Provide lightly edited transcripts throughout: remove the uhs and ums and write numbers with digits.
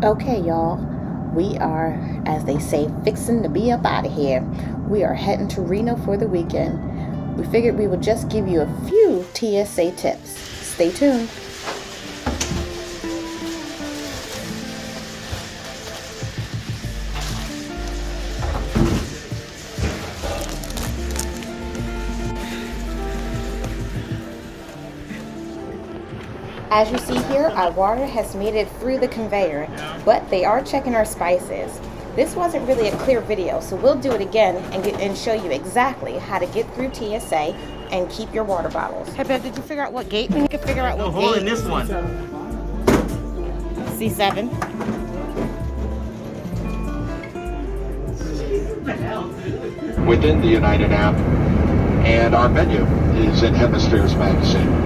Okay, y'all, we are, as they say, fixing to be up out of here. We are heading to Reno for the weekend. We figured we would just give you a few TSA tips. Stay tuned. As you see here, our water has made it through the conveyor, but they are checking our spices. This wasn't really a clear video, so we'll do it again and show you exactly how to get through TSA and keep your water bottles. Hey, Bev, did you figure out what gate? We can figure out what gate. hole in this one. C7. Within the United app, and our menu is in Hemispheres magazine.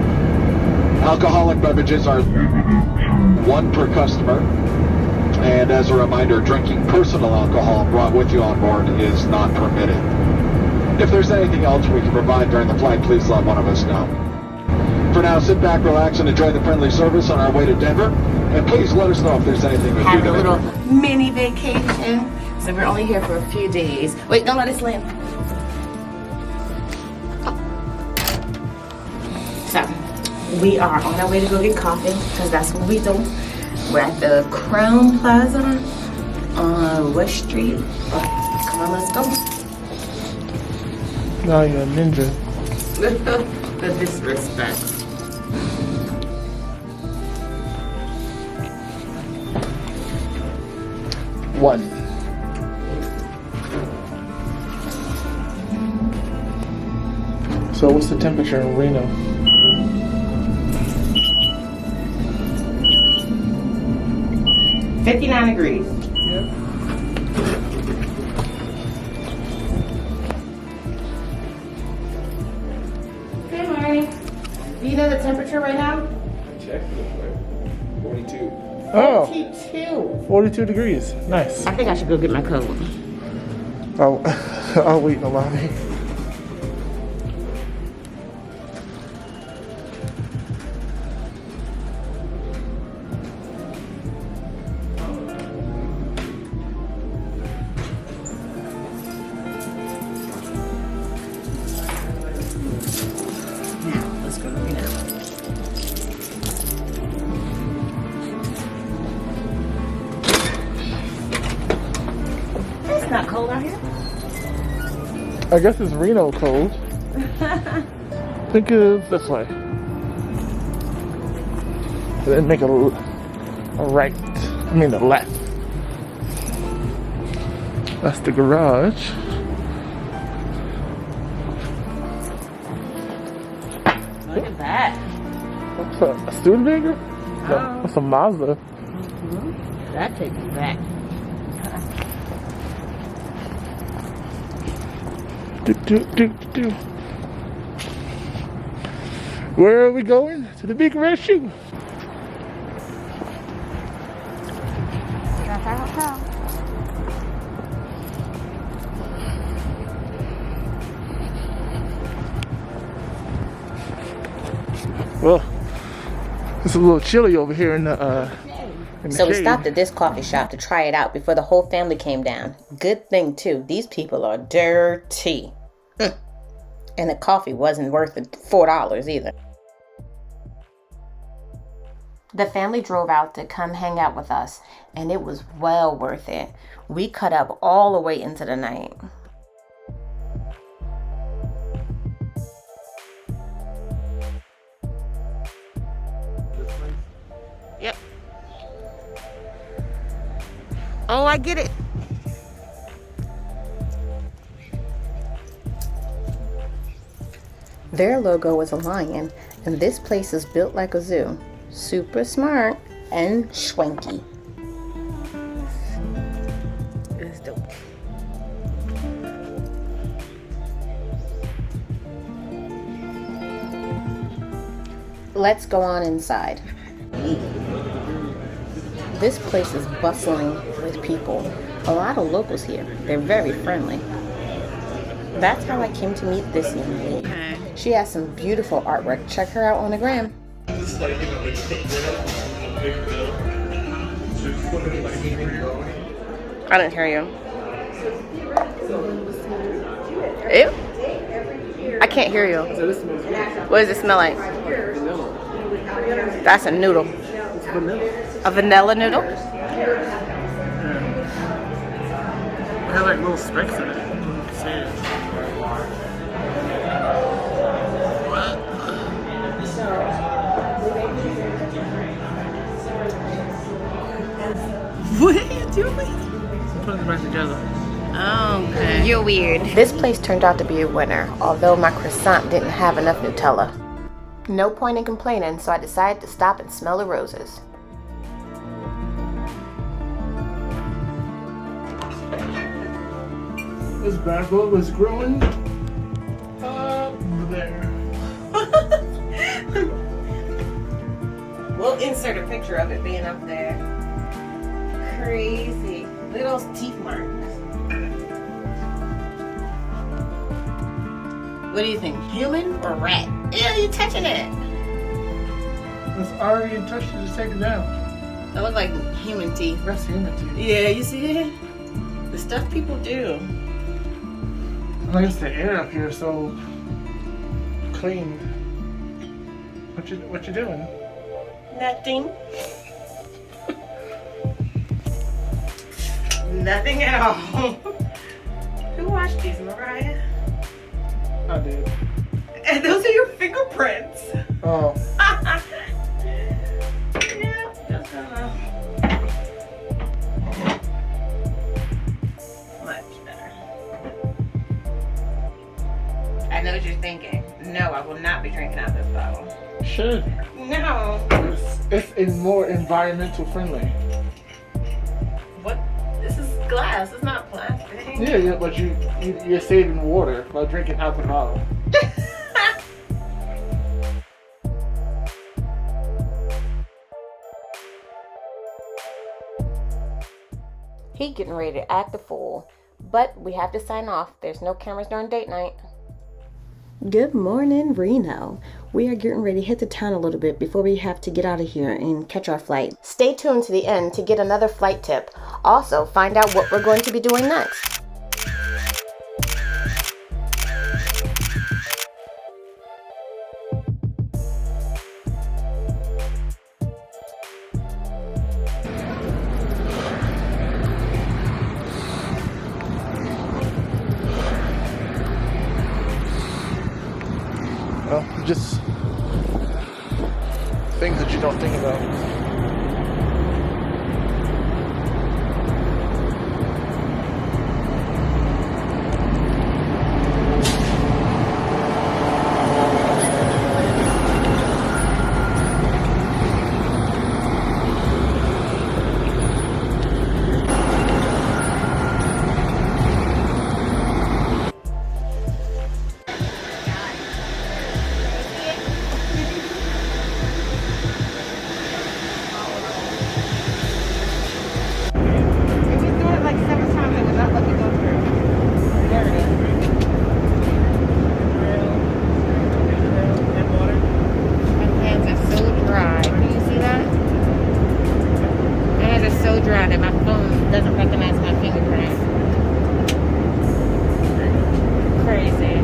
Alcoholic beverages are one per customer, and as a reminder, drinking personal alcohol brought with you on board is not permitted. If there's anything else we can provide during the flight, please let one of us know. For now, sit back, relax, and enjoy the friendly service on our way to Denver, and please let us know if there's anything we can do. Have a little mini vacation, so we're only here for a few days. Wait, don't let it land. So, we are on our way to go get coffee, because that's what we do. We're at the Crown Plaza on West Street. Come on, let's go. No, you're a ninja. The disrespect. One. So what's the temperature in Reno? $59 degrees. Yeah. Good morning. Do you know the temperature right now? Check real quick. 42. Oh, 42. 42 degrees. Nice. I think I should go get my coat. I'll wait in the lobby. Let's go to Reno. It's not cold out here. I guess it's Reno cold. I think it's this way. And then make a right. I mean the left. That's the garage. Look at that. What's a Studebaker? Oh. That's a Mazda. That takes me back. Where are we going? To the big red shoe. Well, it's a little chilly over here in the So we shade. stopped at this coffee shop to try it out before the whole family came down. Good thing too, these people are dirty. And the coffee wasn't worth the $4 either. The family drove out to come hang out with us, and it was well worth it. We cut up all the way into the night. Yep. Oh, I get it. Their logo is a lion, and this place is built like a zoo. Super smart and schwanky. It's dope. Let's go on inside. This place is bustling with people. A lot of locals here. They're very friendly. That's how I came to meet this young lady. She has some beautiful artwork. Check her out on the gram. Just like, you know, like, I didn't hear you. Ew. I can't hear you. What does it smell like? That's a noodle. It's vanilla. A vanilla noodle? It has like little specks in it. What are you doing? Put it back together. Oh, okay. You're weird. This place turned out to be a winner, although my croissant didn't have enough Nutella. No point in complaining, so I decided to stop and smell the roses. This bad boy was growing up there. We'll insert a picture of it being up there. Crazy. Look at those teeth marks. What do you think? Human or rat? Yeah, you're touching it. It's already touched it, just take it down. That looks like human teeth. That's human teeth. Yeah, you see it? The stuff people do. I guess the air up here is so clean. What you doing? Nothing. Nothing at all. Who washed these, Mariah? I did. And those are your fingerprints. Oh. Yeah, just gonna. Much better. I know what you're thinking. No, I will not be drinking out of this bottle. Should. No. It's more environmental friendly. What? This is glass. It's not plastic. Yeah, but you're saving water by drinking out the bottle. He getting ready to act a fool. But we have to sign off. There's no cameras during date night. Good morning, Reno. We are getting ready to hit the town a little bit before we have to get out of here and catch our flight. Stay tuned to the end to get another flight tip. Also, find out what we're going to be doing next. Well, just things that you don't think about. Doesn't recognize my fingerprint. Crazy.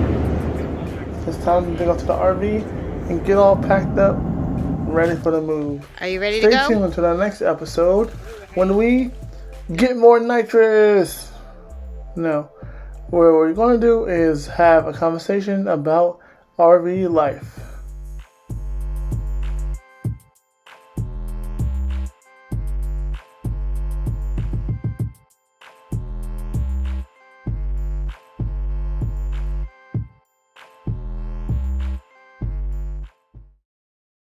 It's time to go to the RV and get all packed up, ready for the move. Are you ready to go? Stay tuned to the next episode when we get more nitrous. No. What we're going to do is have a conversation about RV life.